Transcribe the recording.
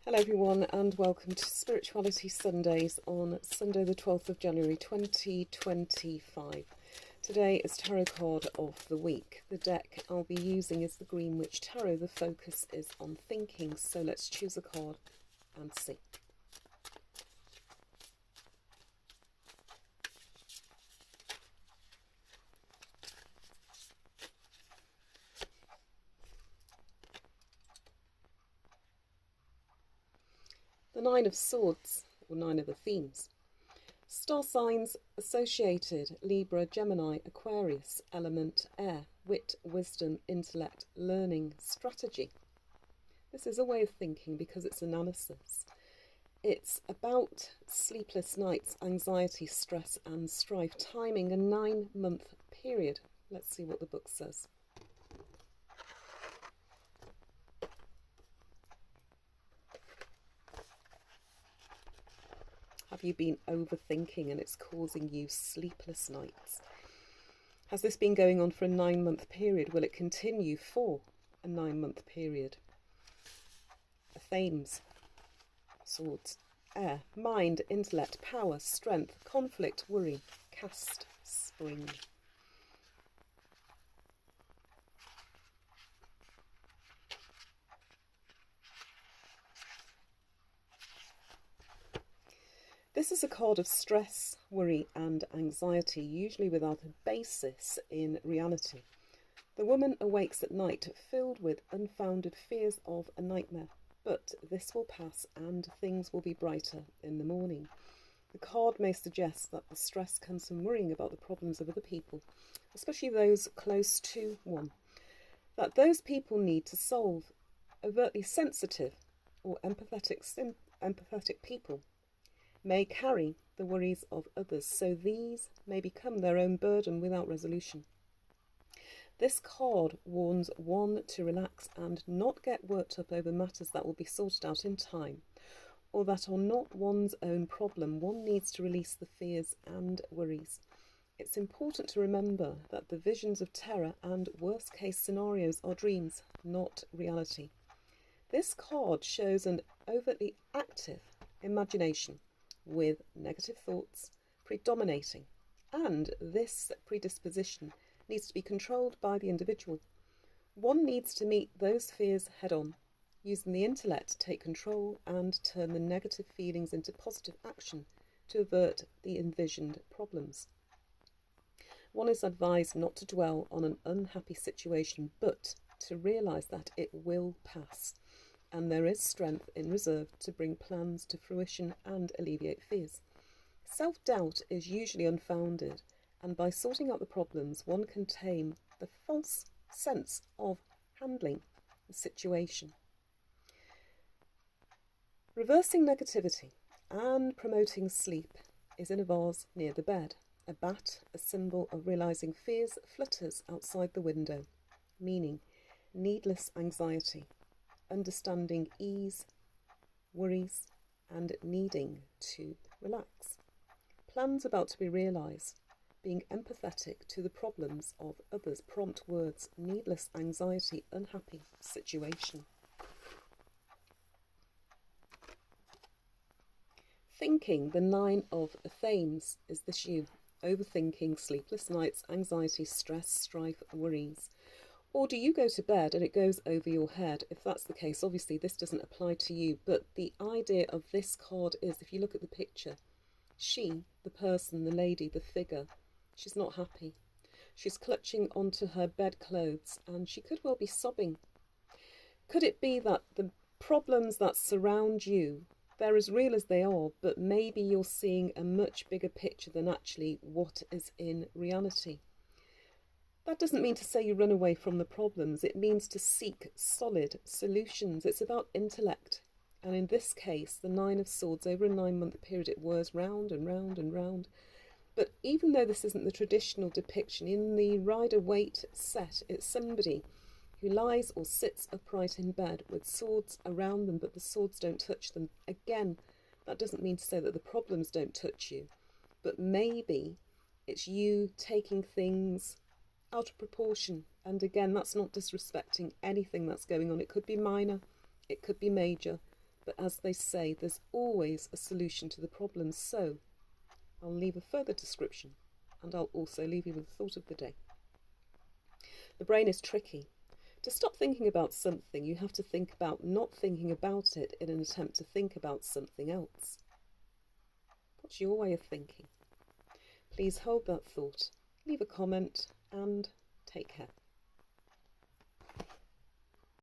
Hello everyone and welcome to Spirituality Sundays on Sunday the 12th of January 2025. Today is Tarot card of the week. The deck I'll be using is the Greenwich Tarot. The focus is on thinking, so let's choose a card and see. The Nine of Swords, or Nine of the Themes. Star signs associated: Libra, Gemini, Aquarius. Element air, wit, wisdom, intellect, learning, strategy. This is a way of thinking because it's analysis. It's about sleepless nights, anxiety, stress and strife. Timing, a 9-month period. Let's see what the book says. Have you been overthinking and it's causing you sleepless nights? Has this been going on for a 9-month period? Will it continue for a 9-month period? Themes, swords, air, mind, intellect, power, strength, conflict, worry, cast, spring. This is a card of stress, worry and anxiety, usually without a basis in reality. The woman awakes at night filled with unfounded fears of a nightmare, but this will pass and things will be brighter in the morning. The card may suggest that the stress comes from worrying about the problems of other people, especially those close to one, that those people need to solve. Overtly sensitive or empathetic people may carry the worries of others, so these may become their own burden without resolution. This card warns one to relax and not get worked up over matters that will be sorted out in time, or that are not one's own problem. One needs to release the fears and worries. It's important to remember that the visions of terror and worst case scenarios are dreams, not reality. This card shows an overtly active imagination with negative thoughts predominating, and this predisposition needs to be controlled by the individual. One needs to meet those fears head on, using the intellect to take control and turn the negative feelings into positive action to avert the envisioned problems. One is advised not to dwell on an unhappy situation, but to realise that it will pass, and there is strength in reserve to bring plans to fruition and alleviate fears. Self-doubt is usually unfounded, and by sorting out the problems, one can tame the false sense of handling the situation. Reversing negativity and promoting sleep is in a vase near the bed. A bat, a symbol of realising fears, flutters outside the window, meaning needless anxiety, understanding ease, worries, and needing to relax. Plans about to be realised, being empathetic to the problems of others, prompt words, needless anxiety, unhappy situation. Thinking, the 9 of Themes, is this you? Overthinking, sleepless nights, anxiety, stress, strife, worries. Or do you go to bed and it goes over your head? If that's the case, obviously this doesn't apply to you, but the idea of this card is, if you look at the picture, she, the person, the lady, the figure, she's not happy. She's clutching onto her bedclothes and she could well be sobbing. Could it be that the problems that surround you, they're as real as they are, but maybe you're seeing a much bigger picture than actually what is in reality? That doesn't mean to say you run away from the problems. It means to seek solid solutions. It's about intellect. And in this case, the 9 of Swords, over a 9-month period, it whirs round and round and round. But even though this isn't the traditional depiction, in the Rider-Waite set, it's somebody who lies or sits upright in bed with swords around them, but the swords don't touch them. Again, that doesn't mean to say that the problems don't touch you, but maybe it's you taking things out of proportion. And again, that's not disrespecting anything that's going on. It could be minor, it could be major, But as they say, there's always a solution to the problem, so I'll leave a further description, and I'll also leave you with the thought of the day. The brain is tricky. To stop thinking about something, you have to think about not thinking about it in an attempt to think about something else. What's your way of thinking? Please hold that thought, leave a comment, and take care.